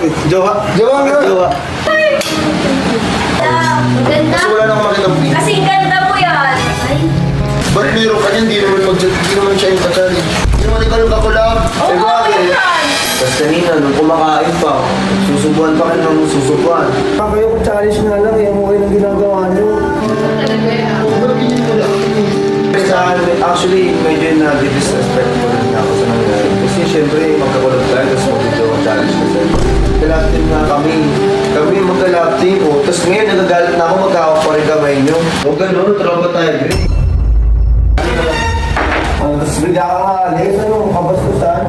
Bakit? Jowa? Jowa nga. Jowa. Ganda. Kasi wala nang makita mo. Kasi ganda mo yan. Ay. Ba't meron ka niyan? Di naman siya yung ka-challenge. Di naman ikaw yung kakulab. Oo, Eh, bakit? yan. Tapos kanina, nung kumakain pa, susubuan pa kayo ng susubuan. Kayo kung challenge nga lang, eh, okay ng ginagawa nyo. Talaga yan. Ba't ganyan mo lang? Sa akin, actually, medyo na-disrespect ko rin ako sa nangyari. Kasi syempre, magkakulog tayo, tapos mag-video challenge kasi. Mag-lap team nga kami. Kami mag-lap team, oh. Tapos ngayon, nagagalit na ako, magkawak pa rin kamay nyo. Huwag ganun, tropa tayo, Greg. Tapos bigla ka nga, alis, ano, kabastusan.